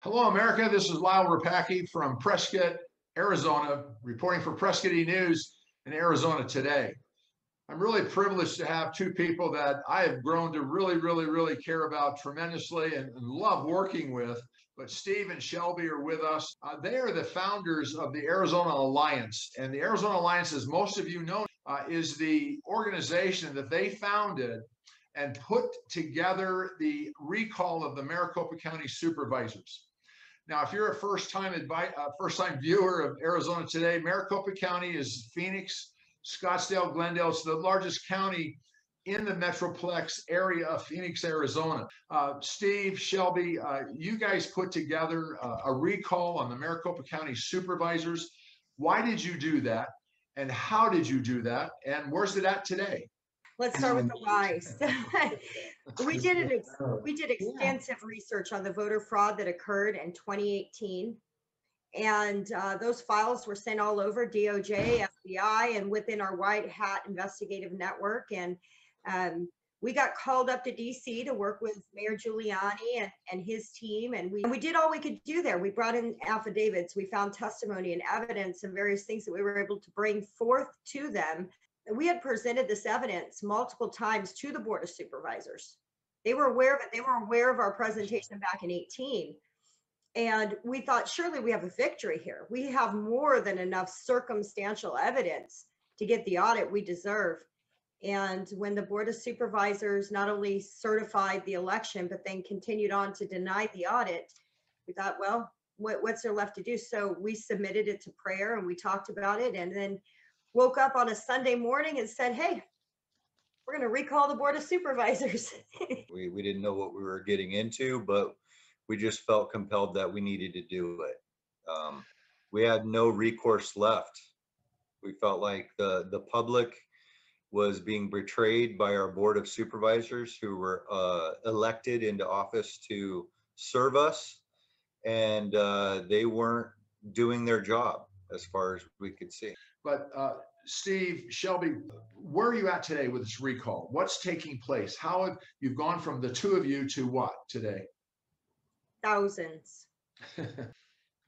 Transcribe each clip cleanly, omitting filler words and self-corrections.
Hello, America. This is Lyle Rapacki from Prescott, Arizona, reporting for Prescott News in Arizona today. I'm really privileged to have two people that I have grown to really care about tremendously and love working with. But Steve and Shelby are with us. They are the founders of the Arizona Alliance. And the Arizona Alliance, as most of you know, is the organization that they founded and put together the recall of the Maricopa County supervisors. Now, if you're a first-time viewer of Arizona Today, Maricopa County is Phoenix, Scottsdale, Glendale. It's the largest county in the Metroplex area of Phoenix, Arizona. Steve, Shelby, you guys put together a recall on the Maricopa County supervisors. Why did you do that? And how did you do that? And where's it at today? Let's start with the why. we did extensive research on the voter fraud that occurred in 2018. And those files were sent all over DOJ, FBI, and within our white hat investigative network. And we got called up to DC to work with Mayor Giuliani and his team. And we did all we could do there. We brought in affidavits, we found testimony and evidence and various things that we were able to bring forth to them. We had presented this evidence multiple times to the Board of Supervisors. They were aware of it. They were aware of our presentation back in 18. And we thought, surely we have a victory here. We have more than enough circumstantial evidence to get the audit we deserve. And when the Board of Supervisors not only certified the election, but then continued on to deny the audit, we thought, well, what's there left to do? So we submitted it to prayer and we talked about it, and then woke up on a Sunday morning and said, hey, we're going to recall the Board of Supervisors. we didn't know what we were getting into, but we just felt compelled that we needed to do it. We had no recourse left. We felt like the public was being betrayed by our Board of Supervisors who were elected into office to serve us, and they weren't doing their job as far as we could see. But Steve, Shelby, where are you at today with this recall? What's taking place? How have you gone from the two of you to what today? Thousands. Yeah.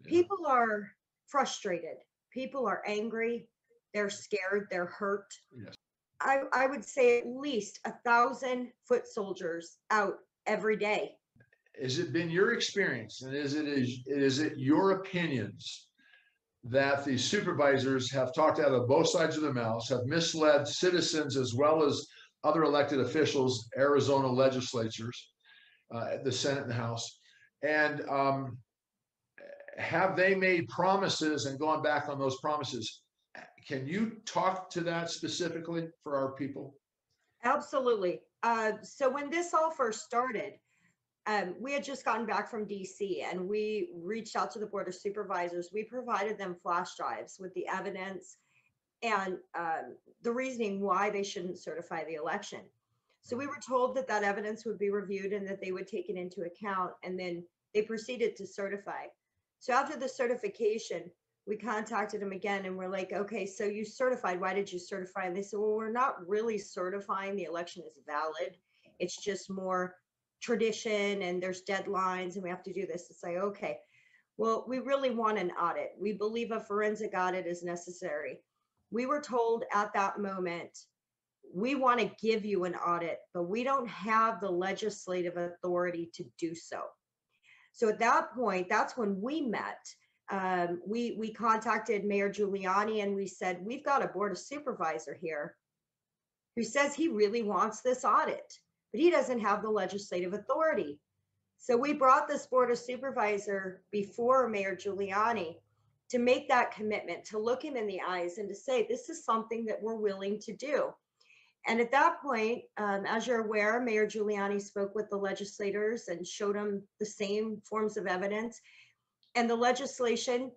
People are frustrated. People are angry. They're scared. They're hurt. Yes. I would say at least 1,000 foot soldiers out every day. Has it been your experience, and is it your opinions that the supervisors have talked out of both sides of their mouths, have misled citizens as well as other elected officials, Arizona legislatures, the Senate and the House, and have they made promises and gone back on those promises? Can you talk to that specifically for our people? Absolutely. So when this all first started, we had just gotten back from DC and we reached out to the Board of Supervisors. We provided them flash drives with the evidence and the reasoning why they shouldn't certify the election. So we were told that that evidence would be reviewed and that they would take it into account, and then they proceeded to certify. So after the certification, we contacted them again and we're like, okay, so you certified, why did you certify? And they said, well, we're not really certifying the election is valid. It's just more tradition and there's deadlines and we have to do this. It's like, okay, well, we really want an audit. We believe a forensic audit is necessary. We were told at that moment, we want to give you an audit, but we don't have the legislative authority to do so. So at that point, that's when we met. We contacted Mayor Giuliani and we said, we've got a Board of Supervisor here who says he really wants this audit, but he doesn't have the legislative authority. So we brought this Board of Supervisor before Mayor Giuliani to make that commitment, to look him in the eyes and to say, this is something that we're willing to do. And at that point, as you're aware, Mayor Giuliani spoke with the legislators and showed them the same forms of evidence. And the legislation,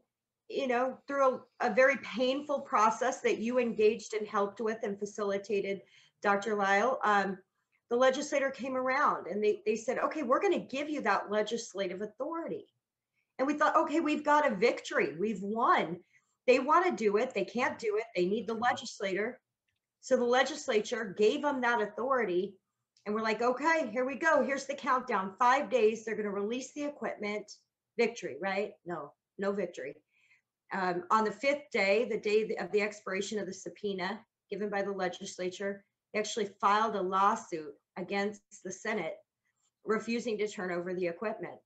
you know, through a very painful process that you engaged and helped with and facilitated, Dr. Lyle, the legislator came around and they said, okay, we're going to give you that legislative authority. And we thought, okay, we've got a victory. We've won. They want to do it. They can't do it. They need the legislator. So the legislature gave them that authority. And we're like, okay, here we go. Here's the countdown. 5 days. They're going to release the equipment. victory, right? No, no victory. On the fifth day, the day of the expiration of the subpoena given by the legislature, they actually filed a lawsuit against the Senate, refusing to turn over the equipment.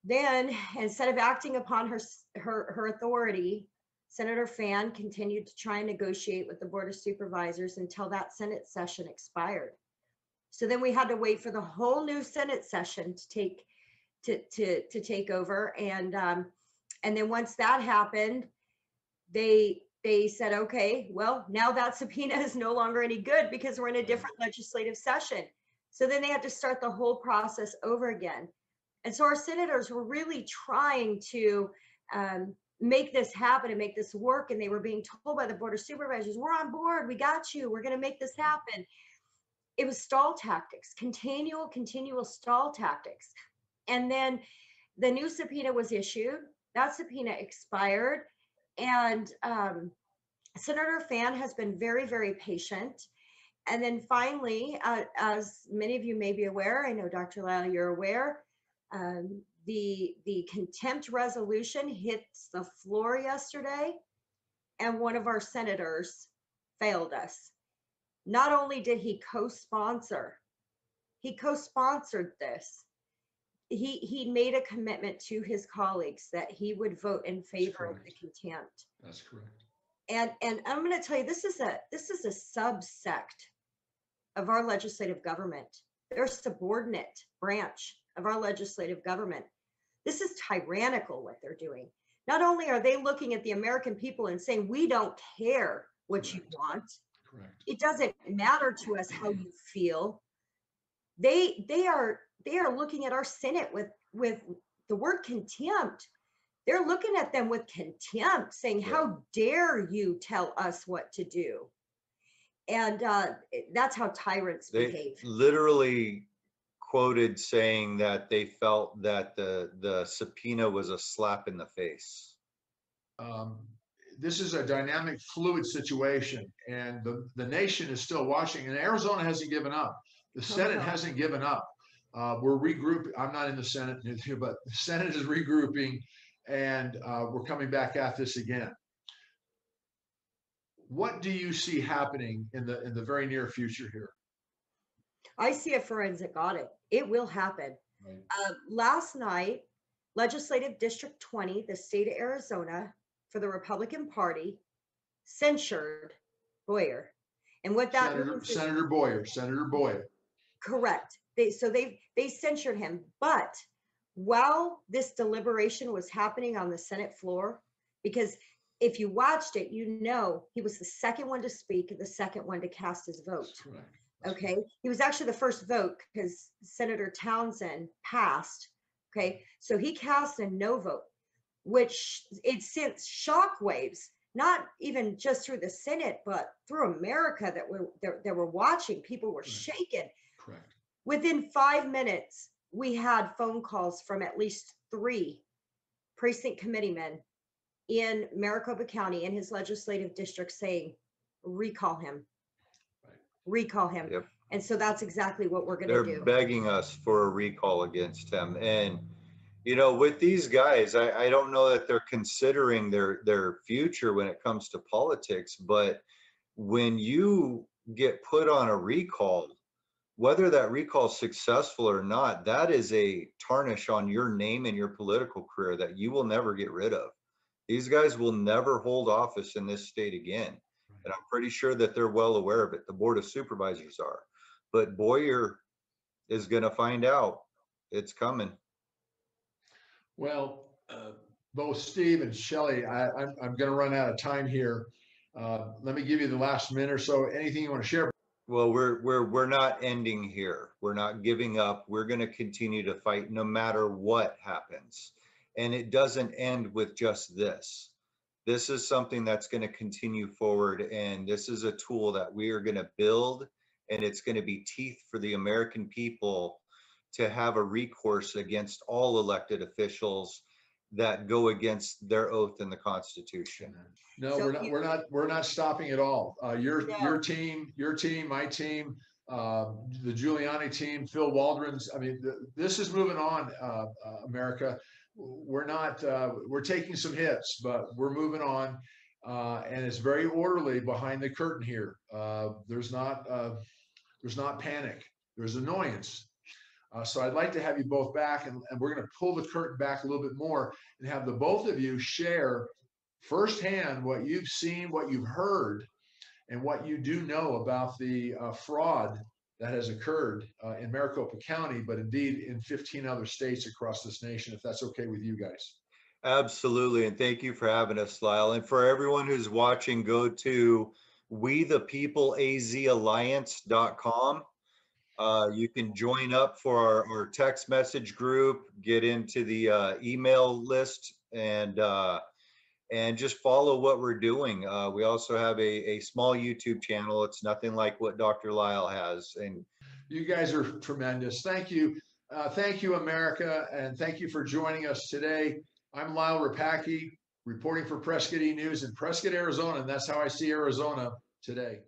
Then, instead of acting upon her authority, Senator Fan continued to try and negotiate with the Board of Supervisors until that Senate session expired. So then we had to wait for the whole new Senate session to take over, and then once that happened, they said, okay, well, now that subpoena is no longer any good because we're in a different legislative session. So then they had to start the whole process over again. And so our senators were really trying to make this happen and make this work. And they were being told by the Board of Supervisors, we're on board, we got you, we're going to make this happen. It was stall tactics, continual stall tactics. And then the new subpoena was issued. That subpoena expired. And Senator Fan has been very, very patient. And then finally, as many of you may be aware, I know Dr. Lyle, you're aware, the contempt resolution hits the floor yesterday, and one of our senators failed us. Not only did he co-sponsored this, he made a commitment to his colleagues that he would vote in favor of the contempt. That's correct. And I'm going to tell you, this is a subsect of our legislative government. They're a subordinate branch of our legislative government. This is tyrannical what they're doing. Not only are they looking at the American people and saying, we don't care what you want. Correct. It doesn't matter to us how you feel. They are looking at our Senate with the word contempt. They're looking at them with contempt, saying, how dare you tell us what to do? And that's how tyrants behave. Literally quoted saying that they felt that the subpoena was a slap in the face. This is a dynamic, fluid situation, and the nation is still watching, and Arizona hasn't given up. The Senate hasn't given up. We're regrouping. I'm not in the Senate, but the Senate is regrouping, and we're coming back at this again. What do you see happening in the very near future here? I see a forensic audit. It will happen. Right. Last night, Legislative District 20, the state of Arizona, for the Republican Party, censured Boyer. And what that means is, Senator Boyer. Correct. They censured him. But while this deliberation was happening on the Senate floor, because if you watched it, you know he was the second one to speak and the second one to cast his vote. That's correct. Okay. He was actually the first vote because Senator Townsend passed. Okay. So he cast a no vote, which it sent shockwaves, not even just through the Senate, but through America that were watching. People were shaken. Correct. Within 5 minutes, we had phone calls from at least 3 precinct committeemen in Maricopa County in his legislative district saying, recall him. Recall him. Yep. And so that's exactly what we're going to do. They're begging us for a recall against him. And, you know, with these guys, I don't know that they're considering their future when it comes to politics, but when you get put on a recall, whether that recall is successful or not, that is a tarnish on your name and your political career that you will never get rid of. These guys will never hold office in this state again. And I'm pretty sure that they're well aware of it. The Board of Supervisors are. But Boyer is going to find out. It's coming. Well, both Steve and Shelley, I'm going to run out of time here. Let me give you the last minute or so. Anything you want to share? Well, we're not ending here. We're not giving up. We're going to continue to fight no matter what happens. And it doesn't end with just this. This is something that's going to continue forward, and this is a tool that we are going to build, and it's going to be teeth for the American people to have a recourse against all elected officials that go against their oath in the Constitution. No, so we're not stopping at all. Your team, my team, the Giuliani team, Phil Waldron's. I mean, this is moving on, America. we're not, we're taking some hits, but we're moving on. And it's very orderly behind the curtain here. There's not panic, there's annoyance. So I'd like to have you both back, and we're going to pull the curtain back a little bit more and have the both of you share firsthand what you've seen, what you've heard, and what you do know about the fraud that has occurred in Maricopa County, but indeed in 15 other states across this nation, if that's okay with you guys. Absolutely. And thank you for having us, Lyle. And for everyone who's watching, go to wethepeopleazalliance.com. You can join up for our text message group, get into the email list, and just follow what we're doing. We also have a small YouTube channel. It's nothing like what Dr. Lyle has. And you guys are tremendous. Thank you. Thank you, America. And thank you for joining us today. I'm Lyle Rapacki, reporting for Prescott E! News in Prescott, Arizona. And that's how I see Arizona today.